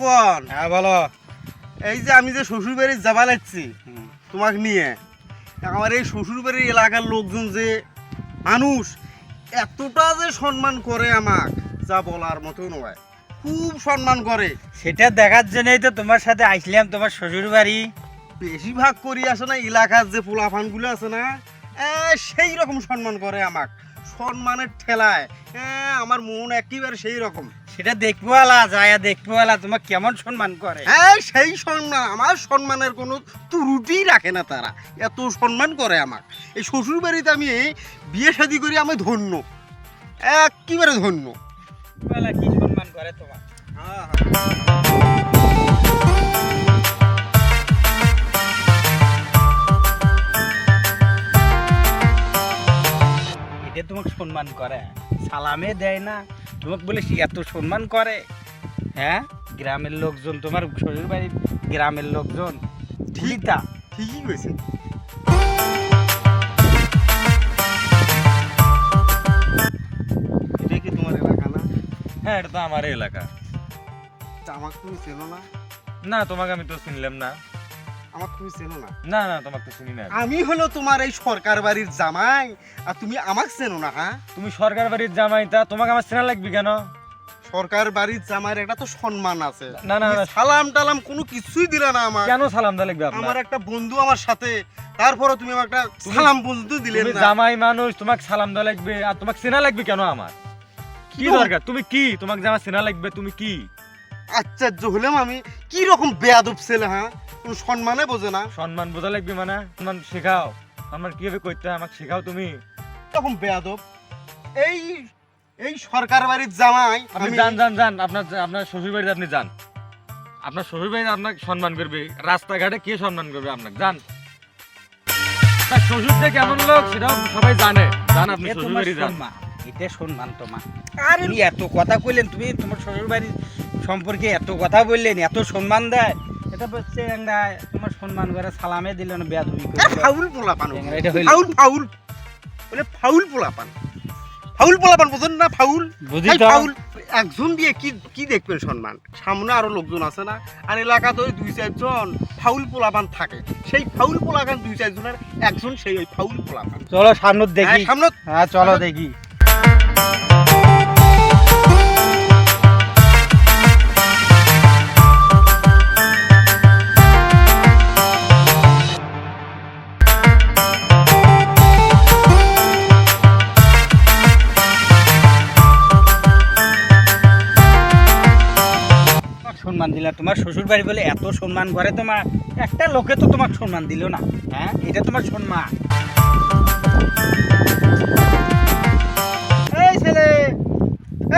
খোকন, হ্যাঁ বলো। এই যে আমি যে শ্বশুর বাড়ি যাবা লাগছি তোমাকে নিয়ে, আমার এই শ্বশুর বাড়ির এলাকার লোকজন যে মানুষ এতটা যে সম্মান করে আমাক যা বলার মতো নয়, খুব সম্মান করে। সেটা দেখার জন্যই তো তোমার সাথে আইছিলাম তোমার শ্বশুর বাড়ি। বেশিরভাগ করি আসে না এলাকার যে পোলাপানগুলো আছে না, সেই রকম সম্মান করে আমাক, সম্মানের ঠেলায় আমার মন একেবারে সেই রকম। সেটা দেখবো আলা, যায় দেখবো আলা তোমার কেমন সম্মান করে। সেই সম্মান, আমার সম্মানের কোনো ত্রুটি রাখে না তারা, এত সম্মান করে আমার। এই শ্বশুর বাড়িতে আমি বিয়ে শাদী করি, আমি ধন্য, একেবারে ধন্য। আলা কি সম্মান করে তোমার। এটা তোমাকে সম্মান করে, সালামে দেয় না তোমাকে, বলে এত সম্মান করে। হ্যাঁ, গ্রামের লোকজন, তোমার শ্বশুর বাড়ির গ্রামের লোকজন ঠিকটা ঠিকই কইছে। এটা কি তোমার এলাকা না? হ্যাঁ, এটা তো আমার এলাকা। আমাকে তুমি চেনো না? না, তোমাকে আমি তো চিনলাম না। আমাকে তুমি চেনো না? না না, তোমাকে তো চিনি না। আমি হলো তোমার এই সরকার বাড়ির জামাই, আর তুমি আমাকে চেনো না? হ্যাঁ, তুমি সরকার বাড়ির জামাই, তা তোমাকে আমার চেনা লাগবে কেন? সরকার বাড়ির জামাইয়ের একটা তো সম্মান আছে। না না না, সালাম টালাম কোনো কিছুই দিলা না আমার। কেন সালাম দা লাগবে আমার আপনার? একটা বন্ধু আমার সাথে, তারপরে তুমি আমার একটা সালাম পর্যন্ত দিলে তুমি না। জামাই মানুষ, তোমাকে সালাম দা লাগবে, আর তোমাকে চেনা লাগবে কেন আমার? কি দরকার? তুমি কি, তোমাকে যে আমার চেনা লাগবে, তুমি কি? আশ্চর্য হলাম আমি, কি রকম বেয়াদব ছেলে। হ্যাঁ, কোনো সম্মানে বোঝে না, সম্মান বোঝা লাগবে মানে? সম্মান শেখাও, সম্মান কিভাবে করতে হয় আমাকে শেখাও তুমি। তখন বেয়াদব। এই এই সরকার বাড়ির জামাই আপনি আমি। যান যান যান, আপনার আপনার শ্বশুর বাড়িতে আপনি যান। আপনার শ্বশুর বাড়িতে আপনাকে সম্মান করবে, রাস্তাঘাটে কে সম্মান করবে আপনাকে? যান। তার শ্বশুরটা কেমন লোক সেটাও সবাই জানে। যান, আপনি এটা শ্বশুর তোমার বাড়ি যান। সম্মান, এটা সম্মান তোমার। আরে তুমি এত কথা কইলেন, তুমি তোমার শ্বশুর বাড়ির সম্পর্কে এত কথা বললেন, এত সম্মান দেয়, এটা হচ্ছে একটা তোমার সম্মান করে সালামে দিল না, বেয়াদবি করে। ফাউল পোলাপান, এটা হইল ফাউল ফাউল বলে ফাউল পোলাপান, ফাউল পোলাপান বোঝেন না? ফাউল, বুঝি এই তো। ফাউল। একজন দিয়ে কি কি দেখবেন সম্মান? সামনে আরো লোকজন আছে না, আর এলাকাতে ওই 2-4 জন ফাউল পোলাপান থাকে। সেই ফাউল পোলাপান 2-4 জনের একজন সেই ওই ফাউল পোলাপান। চলো সামনে দেখি। সামনে হ্যাঁ চলো দেখি। সম্মান দিলা, তোমার শ্বশুর বাড়ি বলে এত সম্মান করে তোমার, একটা লোকে তো তোমাকে সম্মান দিল না। হ্যাঁ, এটা তোমার সম্মান। এই ছেলে,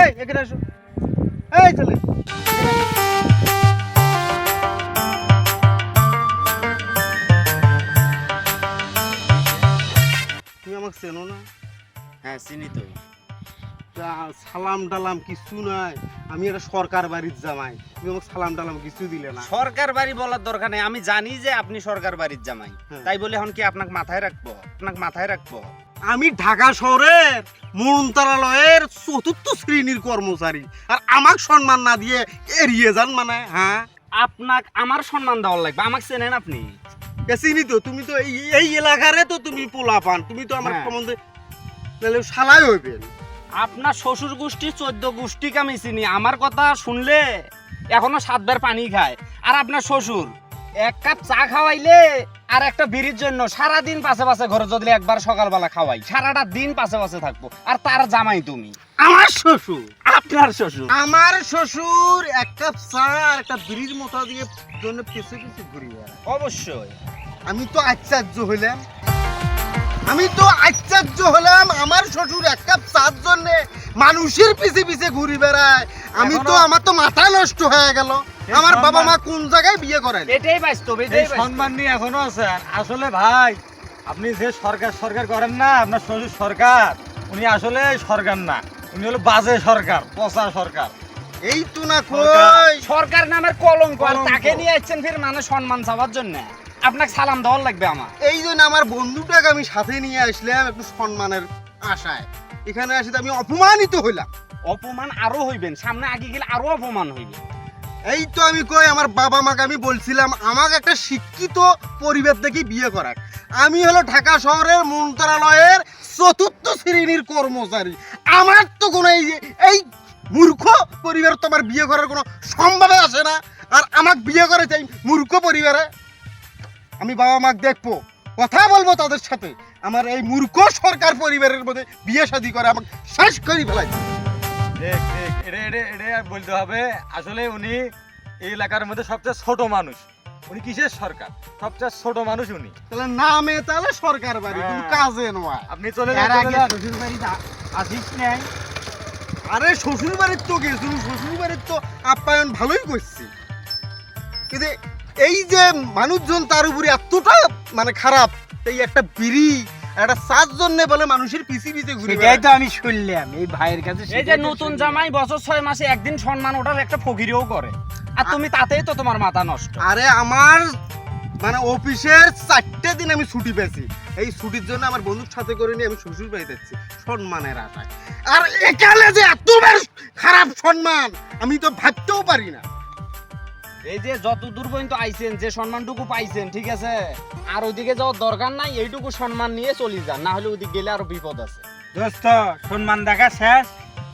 এই এখানে আসো, এই ছেলে। তুমি আমাকে চেনো না? হ্যাঁ চিনি তো। তা সালাম টালাম কিছু নাই, আমি একটা সরকার বাড়ির জামাই, তুমি আমাকে সালাম টালাম কিছু দিলে না। সরকার বাড়ি বলার দরকার নেই, আমি জানি যে আপনি সরকার বাড়ির জামাই, হ্যাঁ। তাই বলে এখন কি আপনাকে মাথায় রাখবো? আপনাকে মাথায় রাখবো? আমি ঢাকা শহরের মন্ত্রণালয়ের 4র্থ শ্রেণীর কর্মচারী, আর আমাকে সম্মান না দিয়ে এড়িয়ে যান মানে? হ্যাঁ, আপনাকে আমার সম্মান দেওয়ার লাগবে, আমাকে চেনেন আপনি? চিনি তো, তুমি তো এই এলাকারে তো তুমি পোলা পান, তুমি তো আমার হ্যাঁ। সম্বন্ধে তাহলে শালাই হইবেন। আপনার শ্বশুর গোষ্ঠী 14 গোষ্ঠীকে আমি চিনি, আমার কথা শুনলে এখনো 7 বার পানি খায়। আর আপনার শ্বশুর 1 কাপ চা খাওয়াইলে আর একটা বিড়ির জন্য সারাদিন পাশে পাশে ঘরে যদি একবার সকালবেলা খাওয়াই, সারাটা দিন পাশে পাশে থাকবো, আর তার জামাই তুমি। আমার শ্বশুর, আপনার শ্বশুর, আমার শ্বশুর 1 কাপ চা আর একটা বিড়ির মোটা দিয়ে জন্য পিছে পিছে ঘুরি বেড়ায়। অবশ্যই। আমি তো আশ্চর্য হইলাম, আমি তো আশ্চর্য হলাম, আমার শ্বশুর 1 কাপ চার জন্য মানুষের পিছে পিছে ঘুরি বেড়ায়। আমি তো, আমার তো মাথা নষ্ট হয়ে গেল। আমার বাবা মা কোন জায়গায় বিয়ে করায়? এটাই বাস্তব, এই এটাই বাস্তব। সম্মান নিয়ে এখনো আছে। আসলে ভাই, আপনি যে সরকার সরকার করেন না, আপনার শ্বশুর সরকার, উনি আসলে সরকার না, উনি হলো বাজে সরকার, পচা সরকার। এই তো না কই সরকার নামের কলঙ্ক, আর কলঙ্ক। তাকে নিয়ে আসছেন ফির মানে সম্মান চাওয়ার জন্য। আপনাকে সালাম দেওয়ার লাগবে আমার। এই জন্য আমার বন্ধুটাকে আমি সাথে নিয়ে আসলাম একটু সম্মানের আশায়। এখানে আসি তো আমি অপমানিত হইলাম। অপমান আরো হইবেন, সামনে আগে গেলে আরো অপমান হইবে। এই তো আমি কই আমার বাবা মাকে আমি বলছিলাম আমাকে একটা শিক্ষিত পরিবার থেকে বিয়ে করাক। আমি হলো ঢাকা শহরের মন্ত্রণালয়ের 4র্থ শ্রেণীর কর্মচারী। আমার তো কোনো এই মূর্খ পরিবার তো আমার বিয়ে করার কোনো সম্ভাবনা আসে না। আর আমাকে বিয়ে করে চাই মূর্খ পরিবারে। আমি বাবা মাকে দেখবো, কথা বলবো তাদের সাথে। আমার এই মূর্খ সরকার পরিবারের মধ্যে বিয়ে শাদী করে আমাকে শেষ করে ফেলাই। ঠিক ঠিক, এটা বলতে হবে। আসলে উনি এই এলাকার মধ্যে সবচেয়ে ছোট মানুষ। উনি কিসের সরকার? সবচেয়ে ছোট মানুষ উনি। তাহলে নামে তাহলে সরকার বাড়ি, হ্যাঁ। কিন্তু কাজে নয়। আপনি চলে এর যান, আগে চলে যান। শ্বশুর বাড়ি আসিস নাই? আরে শ্বশুর বাড়ির তো গেছিল, শ্বশুর বাড়ির তো আপ্যায়ন ভালোই করছি, কিন্তু এই যে মানুষজন তার উপরে এতটা মানে খারাপ, এই একটা বিড়ি একটা চার জন্য বলে মানুষের পিছে পিছে ঘুরে সেটাই তো আমি শুনলাম এই ভাইয়ের কাছে। এই যে সেটাই তো নতুন শুনলাম। জামাই বছর 6 মাসে একদিন সম্মান ওঠার একটা ফকিরেও করে, আর তুমি তাতেই তো তোমার মাথা নষ্ট। আরে আমার মানে অফিসের 4টে দিন আমি ছুটি পেয়েছি। এই ছুটির জন্য আমার বন্ধুর সাথে করে নিয়ে আমি শ্বশুর বাড়ি যাচ্ছি সম্মানের আশায়। আর এখানে যে এত খারাপ সম্মান আমি তো ভাবতেও পারি না। এই যে যত দূর পর্যন্ত আইছেন, যে সম্মানটুকু পাইছেন, ঠিক আছে, আর ওইদিকে যাওয়ার দরকার নাই। এইটুকু সম্মান নিয়ে চলে যান, না হলে ওইদিকে গেলে আরো বিপদ আছে। দোস্ত সম্মান দেখা শেষ,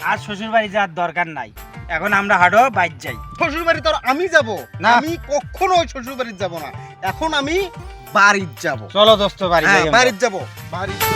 আর শ্বশুর বাড়ি যাওয়ার দরকার নাই। এখন আমরা হাঁটো বাইর যাই। শ্বশুর বাড়ি তো আর আমি যাব না। আমি কখনো ওই শ্বশুর বাড়ি যাব না। এখন আমি বাড়ির যাব। চলো দোস্ত বাড়ি যাই হ্যাঁ আমরা। বাড়ির যাব, বাড়ির যাব।